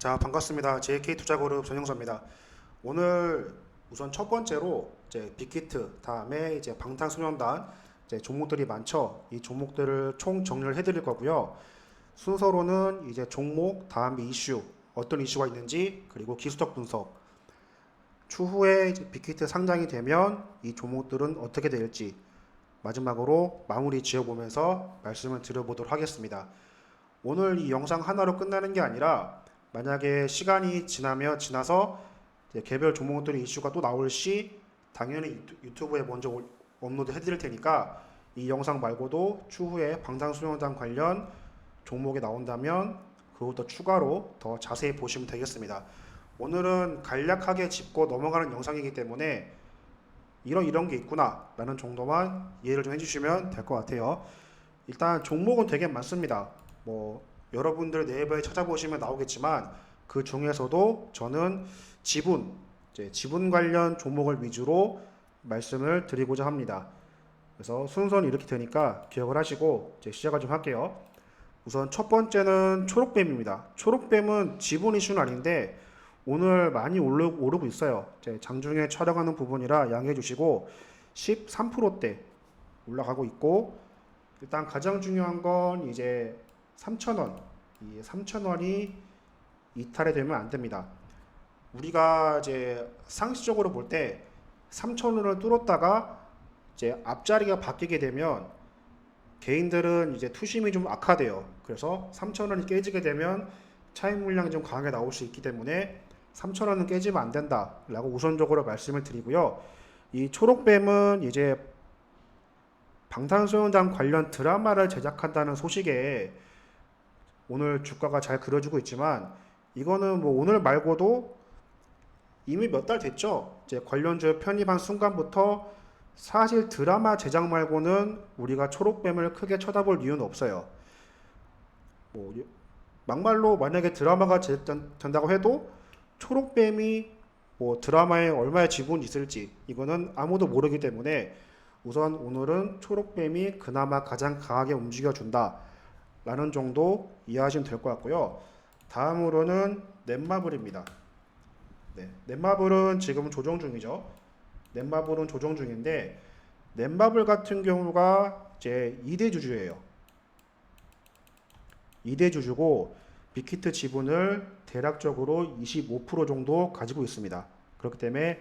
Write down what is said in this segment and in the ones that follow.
자, 반갑습니다. JK투자그룹 전영서입니다. 오늘 우선 첫 번째로 이제 빅히트, 다음에 이제 방탄소년단 이제 종목들이 많죠. 이 종목들을 총 정리를 해드릴 거고요. 순서로는 이제 종목, 다음에 이슈, 어떤 이슈가 있는지, 그리고 기술적 분석, 추후에 이제 빅히트 상장이 되면 이 종목들은 어떻게 될지, 마지막으로 마무리 지어보면서 말씀을 드려보도록 하겠습니다. 오늘 이 영상 하나로 끝나는 게 아니라 만약에 시간이 지나서 이제 개별 종목들의 이슈가 또 나올 시 당연히 유튜브에 먼저 업로드 해드릴 테니까 이 영상 말고도 추후에 방탄소년단 관련 종목이 나온다면 그것도 추가로 더 자세히 보시면 되겠습니다. 오늘은 간략하게 짚고 넘어가는 영상이기 때문에 이런 게 있구나 라는 정도만 이해를 좀 해주시면 될 것 같아요. 일단 종목은 되게 많습니다. 뭐 여러분들 네이버에 찾아보시면 나오겠지만 그 중에서도 저는 이제 지분 관련 종목을 위주로 말씀을 드리고자 합니다. 그래서 순서는 이렇게 되니까 기억을 하시고 이제 시작을 좀 할게요. 우선 첫 번째는 초록뱀입니다. 초록뱀은 지분 이슈는 아닌데 오늘 많이 오르고 있어요. 이제 장중에 촬영하는 부분이라 양해해 주시고 13%대 올라가고 있고, 일단 가장 중요한 건 이제 3,000원. 이 3,000원이 이탈이 되면 안 됩니다. 우리가 이제 상식적으로 볼 때 3,000원을 뚫었다가 이제 앞자리가 바뀌게 되면 개인들은 이제 투심이 좀 악화돼요. 그래서 3,000원이 깨지게 되면 차익 물량이 좀 강하게 나올 수 있기 때문에 3,000원은 깨지면 안 된다라고 우선적으로 말씀을 드리고요. 이 초록뱀은 이제 방탄소년단 관련 드라마를 제작한다는 소식에 오늘 주가가 잘 그려지고 있지만, 이거는 뭐 오늘 말고도 이미 몇 달 됐죠. 이제 관련주에 편입한 순간부터 사실 드라마 제작 말고는 우리가 초록뱀을 크게 쳐다볼 이유는 없어요. 뭐 막말로 만약에 드라마가 제작된다고 해도 초록뱀이 뭐 드라마에 얼마의 지분이 있을지 이거는 아무도 모르기 때문에 우선 오늘은 초록뱀이 그나마 가장 강하게 움직여준다 라는 정도 이해하시면 될 것 같고요. 다음으로는 넷마블입니다. 네, 넷마블은 지금 조정 중이죠. 넷마블은 조정 중인데 넷마블 같은 경우가 이제 2대 주주예요. 2대 주주고 빅히트 지분을 대략적으로 25% 정도 가지고 있습니다. 그렇기 때문에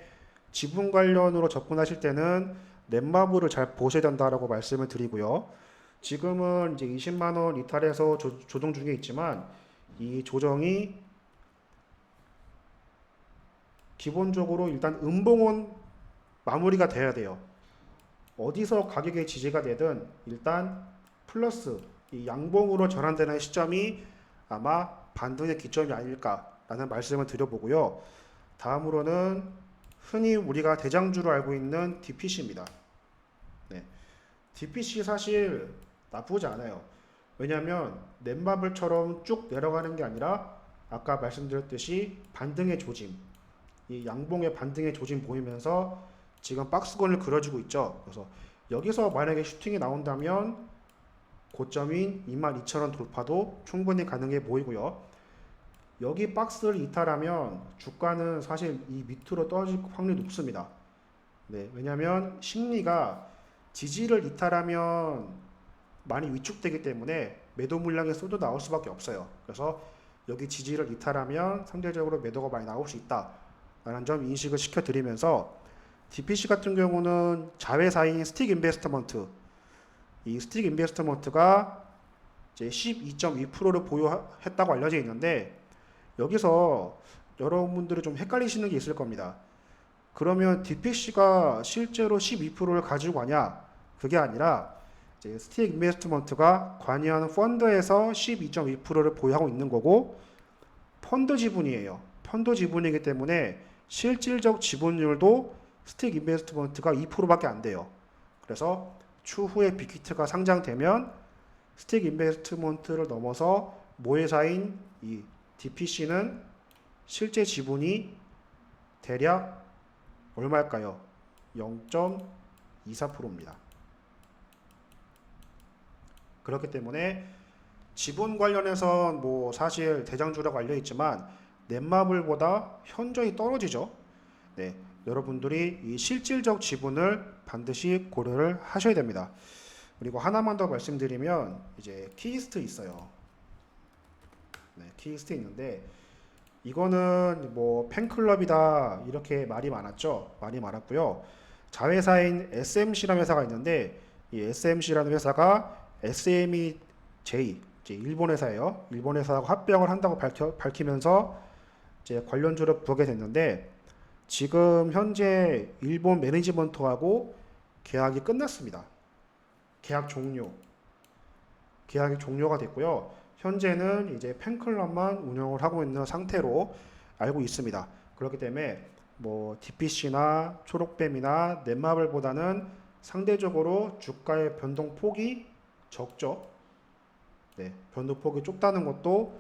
지분 관련으로 접근하실 때는 넷마블을 잘 보셔야 된다라고 말씀을 드리고요. 지금은 이제 20만 원 이탈해서 조정 중에 있지만 이 조정이 기본적으로 일단 음봉은 마무리가 돼야 돼요. 어디서 가격의 지지가 되든 일단 플러스 이 양봉으로 전환되는 시점이 아마 반등의 기점이 아닐까라는 말씀을 드려보고요. 다음으로는 흔히 우리가 대장주로 알고 있는 DPC입니다. 네. DPC 사실 나쁘지 않아요. 왜냐하면 넷마블처럼 쭉 내려가는 게 아니라 아까 말씀드렸듯이 반등의 조짐, 이 양봉의 반등의 조짐 보이면서 지금 박스권을 그려주고 있죠. 그래서 여기서 만약에 슈팅이 나온다면 고점인 22,000원 돌파도 충분히 가능해 보이고요. 여기 박스를 이탈하면 주가는 사실 이 밑으로 떨어질 확률이 높습니다. 네, 왜냐하면 심리가 지지를 이탈하면 많이 위축되기 때문에 매도 물량이 쏟아 나올 수밖에 없어요. 그래서 여기 지지를 이탈하면 상대적으로 매도가 많이 나올 수 있다라는 점 인식을 시켜드리면서, DPC 같은 경우는 자회사인 스틱 인베스트먼트, 이 스틱 인베스트먼트가 이제 12.2%를 보유했다고 알려져 있는데 여기서 여러분들이 좀 헷갈리시는 게 있을 겁니다. 그러면 DPC가 실제로 12%를 가지고 가냐? 그게 아니라 이제 스틱 인베스트먼트가 관여하는 펀드에서 12.2%를 보유하고 있는 거고 펀드 지분이에요. 펀드 지분이기 때문에 실질적 지분율도 스틱 인베스트먼트가 2%밖에 안 돼요. 그래서 추후에 빅히트가 상장되면 스틱 인베스트먼트를 넘어서 모회사인 이 DPC는 실제 지분이 대략 얼마일까요? 0.24%입니다. 그렇기 때문에 지분 관련해서 뭐 사실 대장주라고 알려 있지만 넷마블보다 현저히 떨어지죠. 네, 여러분들이 이 실질적 지분을 반드시 고려를 하셔야 됩니다. 그리고 하나만 더 말씀드리면 이제 키이스트 있어요. 네, 키이스트 있는데 이거는 뭐 팬클럽이다 이렇게 말이 많았죠. 말이 많았고요. 자회사인 SMC라는 회사가 있는데 이 SMC라는 회사가 SMEJ 이제 일본 회사예요. 일본 회사하고 합병을 한다고 밝히면서 이제 관련주를 보게 됐는데 지금 현재 일본 매니지먼트하고 계약이 끝났습니다. 계약 종료. 계약이 종료가 됐고요. 현재는 이제 팬클럽만 운영을 하고 있는 상태로 알고 있습니다. 그렇기 때문에 뭐 DPC나 초록뱀이나 넷마블보다는 상대적으로 주가의 변동폭이 적죠. 네, 변동폭이 좁다는 것도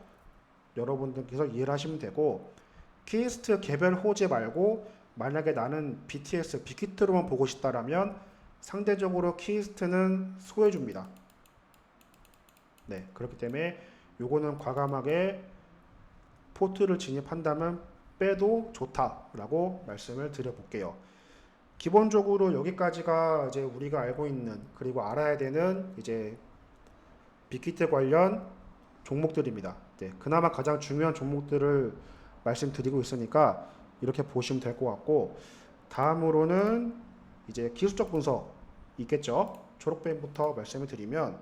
여러분들께서 이해를 하시면 되고 키스트 개별 호재 말고 만약에 나는 BTS, 빅히트로만 보고 싶다라면 상대적으로 키스트는 소외줍니다. 네, 그렇기 때문에 요거는 과감하게 포트를 진입한다면 빼도 좋다라고 말씀을 드려볼게요. 기본적으로 여기까지가 이제 우리가 알고 있는 그리고 알아야 되는 이제 빅히트 관련 종목들입니다. 네, 그나마 가장 중요한 종목들을 말씀드리고 있으니까 이렇게 보시면 될 것 같고 다음으로는 이제 기술적 분석 있겠죠. 초록뱀부터 말씀을 드리면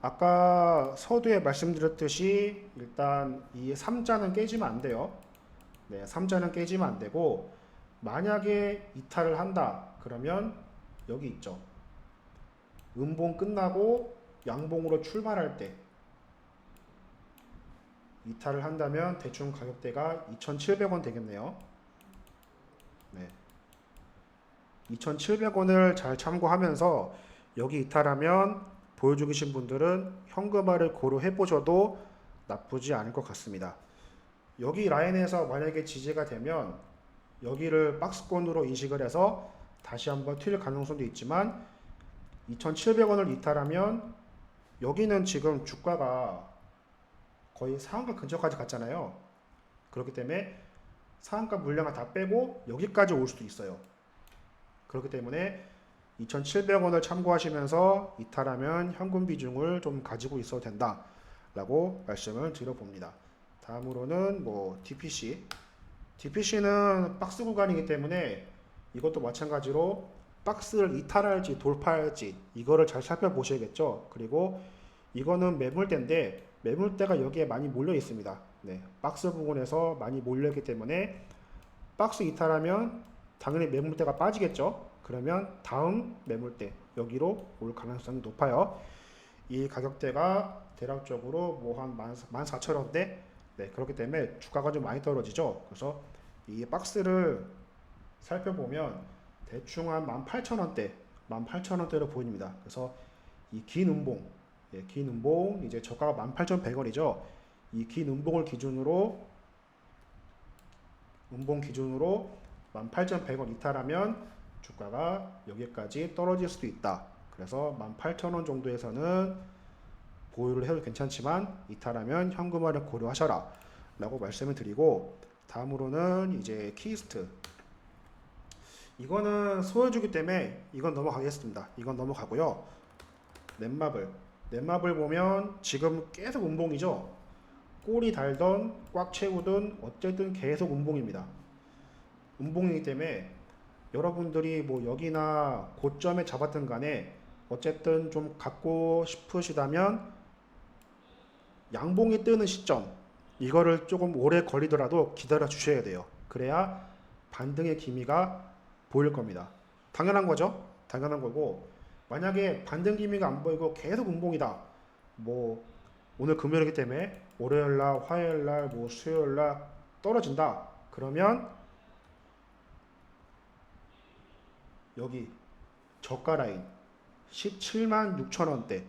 아까 서두에 말씀드렸듯이 일단 이 3자는 깨지면 안 돼요. 네, 3자는 깨지면 안 되고 만약에 이탈을 한다 그러면 여기 있죠. 음봉 끝나고 양봉으로 출발할 때 이탈을 한다면 대충 가격대가 2,700원 되겠네요. 네. 2,700원을 잘 참고하면서 여기 이탈하면 보여주고 계신 분들은 현금화를 고려해 보셔도 나쁘지 않을 것 같습니다. 여기 라인에서 만약에 지지가 되면 여기를 박스권으로 인식을 해서 다시 한번 튈 가능성도 있지만 2,700원을 이탈하면 여기는 지금 주가가 거의 상한가 근처까지 갔잖아요. 그렇기 때문에 상한가 물량을 다 빼고 여기까지 올 수도 있어요. 그렇기 때문에 2,700원을 참고하시면서 이탈하면 현금 비중을 좀 가지고 있어도 된다라고 말씀을 드려봅니다. 다음으로는 뭐 DPC. DPC는 박스 구간이기 때문에 이것도 마찬가지로 박스를 이탈할지 돌파할지 이거를 잘 살펴보셔야겠죠. 그리고 이거는 매물대인데 매물대가 여기에 많이 몰려 있습니다. 네, 박스 부분에서 많이 몰려있기 때문에 박스 이탈하면 당연히 매물대가 빠지겠죠. 그러면 다음 매물대 여기로 올 가능성이 높아요. 이 가격대가 대략적으로 뭐 한 14,000원대. 네, 그렇기 때문에 주가가 좀 많이 떨어지죠. 그래서 이 박스를 살펴보면 대충 한 18,000원대, 18,000원대로 보입니다. 그래서 이 긴 음봉, 예, 긴 음봉 이제 저가가 18,100원이죠. 이 긴 음봉을 기준으로 음봉 기준으로 18,100원 이탈하면 주가가 여기까지 떨어질 수도 있다. 그래서 18,000원 정도에서는 보유를 해도 괜찮지만 이탈하면 현금화를 고려하셔라 라고 말씀을 드리고 다음으로는 이제 키스트 이거는 소유주기 때문에 이건 넘어가겠습니다. 이건 넘어가고요. 넷마블 보면 지금 계속 음봉이죠. 꼬리 달던 꽉 채우든 어쨌든 계속 음봉입니다. 음봉이기 때문에 여러분들이 뭐 여기나 고점에 잡았든 간에 어쨌든 좀 갖고 싶으시다면 양봉이 뜨는 시점 이거를 조금 오래 걸리더라도 기다려 주셔야 돼요. 그래야 반등의 기미가 보일 겁니다. 당연한 거죠. 당연한 거고 만약에 반등 기미가 안 보이고 계속 음봉이다. 뭐 오늘 금요일이기 때문에 월요일날, 화요일날, 뭐 수요일날 떨어진다. 그러면 여기 저가 라인 17만 6천원대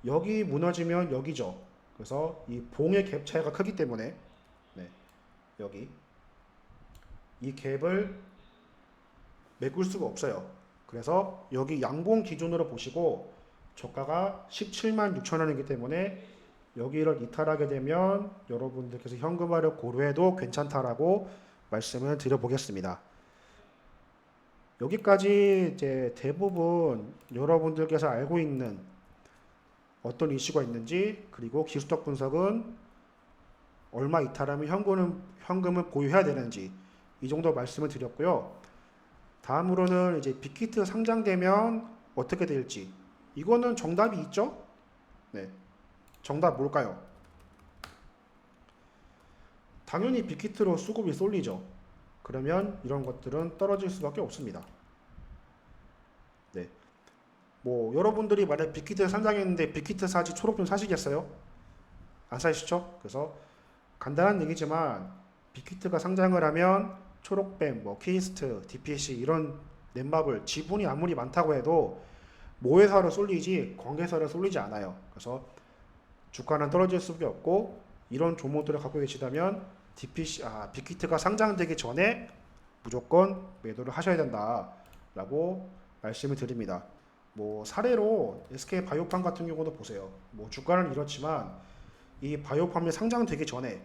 여기 무너지면 여기죠. 그래서 이 봉의 갭 차이가 크기 때문에 네, 여기 이 갭을 메꿀 수가 없어요. 그래서 여기 양봉 기준으로 보시고 저가가 17만 6천원이기 때문에 여기를 이탈하게 되면 여러분들께서 현금화를 고려해도 괜찮다라고 말씀을 드려보겠습니다. 여기까지 이제 대부분 여러분들께서 알고 있는 어떤 이슈가 있는지, 그리고 기술적 분석은 얼마 이탈하면 현금을 보유해야 되는지, 이 정도 말씀을 드렸고요. 다음으로는 이제 빅히트 상장되면 어떻게 될지, 이거는 정답이 있죠? 네. 정답 뭘까요? 당연히 빅히트로 수급이 쏠리죠. 그러면 이런 것들은 떨어질 수밖에 없습니다. 네. 뭐 여러분들이 만약 빅히트 상장했는데 빅히트 사지 초록병 사시겠어요? 안 사시죠? 그래서 간단한 얘기지만 빅히트가 상장을 하면 초록뱀, 뭐 키스트, DPC 이런 넷마블 지분이 아무리 많다고 해도 모회사로 쏠리지 관계사로 쏠리지 않아요. 그래서 주가는 떨어질 수밖에 없고, 이런 종목들을 갖고 계시다면 빅히트가 상장되기 전에 무조건 매도를 하셔야 된다라고 말씀을 드립니다. 뭐 사례로 SK 바이오팜 같은 경우도 보세요. 뭐 주가는 이렇지만 이 바이오팜이 상장되기 전에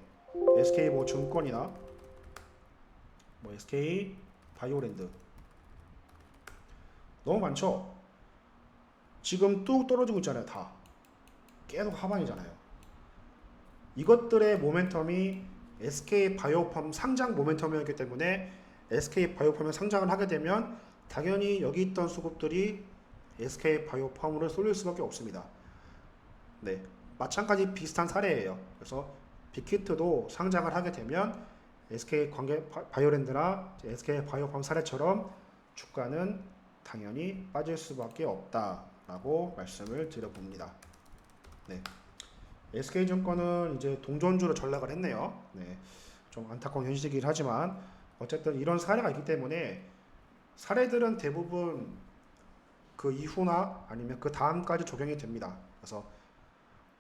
SK 뭐 증권이나 뭐 SK 바이오랜드 너무 많죠. 지금 뚝 떨어지고 있잖아요. 다 계속 하반이잖아요. 이것들의 모멘텀이 SK 바이오팜 상장 모멘텀이었기 때문에 SK 바이오팜이 상장을 하게 되면 당연히 여기 있던 수급들이 SK 바이오팜으로 쏠릴 수밖에 없습니다. 네, 마찬가지 비슷한 사례예요. 그래서 빅히트도 상장을 하게 되면 SK 바이오랜드나 SK 바이오팜 사례처럼 주가는 당연히 빠질 수밖에 없다라고 말씀을 드려봅니다. 네. SK증권은 이제 동전주로 전락을 했네요. 네. 좀 안타까운 현실이긴 하지만 어쨌든 이런 사례가 있기 때문에 사례들은 대부분 그 이후나 아니면 그 다음까지 적용이 됩니다. 그래서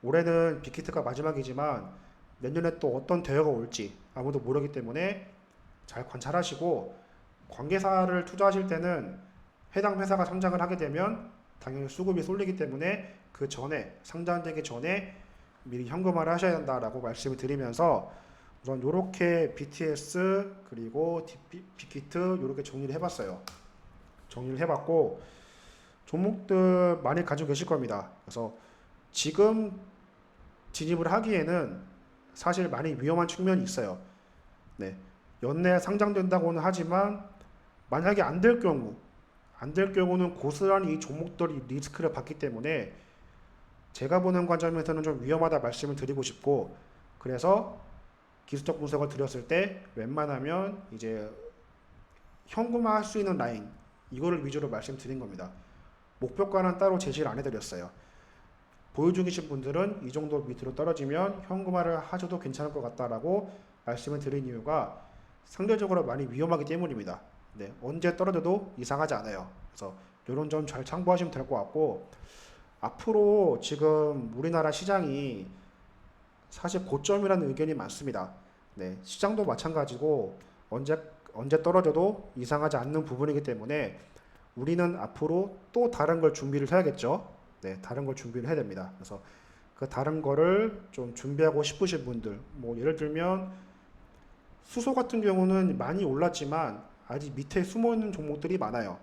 올해는 빅히트가 마지막이지만 내년에 또 어떤 대회가 올지 아무도 모르기 때문에 잘 관찰하시고, 관계사를 투자하실 때는 해당 회사가 상장을 하게 되면 당연히 수급이 쏠리기 때문에 그 전에 상장되기 전에 미리 현금화를 하셔야 된다라고 말씀을 드리면서, 우선 이렇게 BTS 그리고 빅히트 이렇게 정리를 해봤어요. 정리를 해봤고, 종목들 많이 가지고 계실 겁니다. 그래서 지금 진입을 하기에는 사실 많이 위험한 측면이 있어요. 네. 연내 상장된다고는 하지만 만약에 안 될 경우는 고스란히 이 종목들이 리스크를 받기 때문에 제가 보는 관점에서는 좀 위험하다 말씀을 드리고 싶고, 그래서 기술적 분석을 드렸을 때 웬만하면 이제 현금화 할 수 있는 라인, 이거를 위주로 말씀드린 겁니다. 목표가는 따로 제시를 안 해드렸어요. 보유 중이신 분들은 이 정도 밑으로 떨어지면 현금화를 하셔도 괜찮을 것 같다라고 말씀을 드린 이유가 상대적으로 많이 위험하기 때문입니다. 네, 언제 떨어져도 이상하지 않아요. 그래서 이런 점 잘 참고하시면 될 것 같고, 앞으로 지금 우리나라 시장이 사실 고점이라는 의견이 많습니다. 네, 시장도 마찬가지고 언제 떨어져도 이상하지 않는 부분이기 때문에 우리는 앞으로 또 다른 걸 준비를 해야겠죠. 네, 다른 걸 준비를 해야 됩니다. 그래서 그 다른 거를 좀 준비하고 싶으신 분들, 뭐 예를 들면 수소 같은 경우는 많이 올랐지만 아직 밑에 숨어 있는 종목들이 많아요.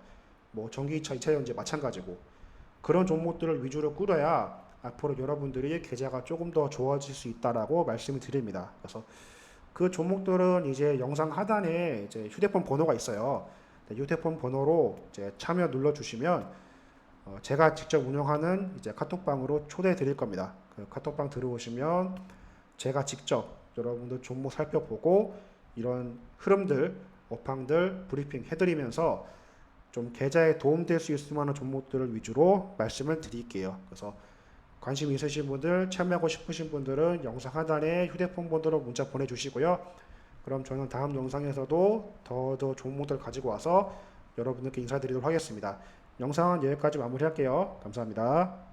뭐 전기차, 2차전지 마찬가지고, 그런 종목들을 위주로 꾸려야 앞으로 여러분들이 계좌가 조금 더 좋아질 수 있다라고 말씀을 드립니다. 그래서 그 종목들은 이제 영상 하단에 이제 휴대폰 번호가 있어요. 휴대폰 번호로 이제 참여 눌러주시면 제가 직접 운영하는 이제 카톡방으로 초대해 드릴 겁니다. 그 카톡방 들어오시면 제가 직접 여러분들 종목 살펴보고 이런 흐름들, 업황들 브리핑 해드리면서 좀 계좌에 도움될 수 있을 만한 종목들을 위주로 말씀을 드릴게요. 그래서 관심 있으신 분들, 참여하고 싶으신 분들은 영상 하단에 휴대폰 번호로 문자 보내주시고요. 그럼 저는 다음 영상에서도 더 종목들 가지고 와서 여러분들께 인사드리도록 하겠습니다. 영상은 여기까지 마무리할게요. 감사합니다.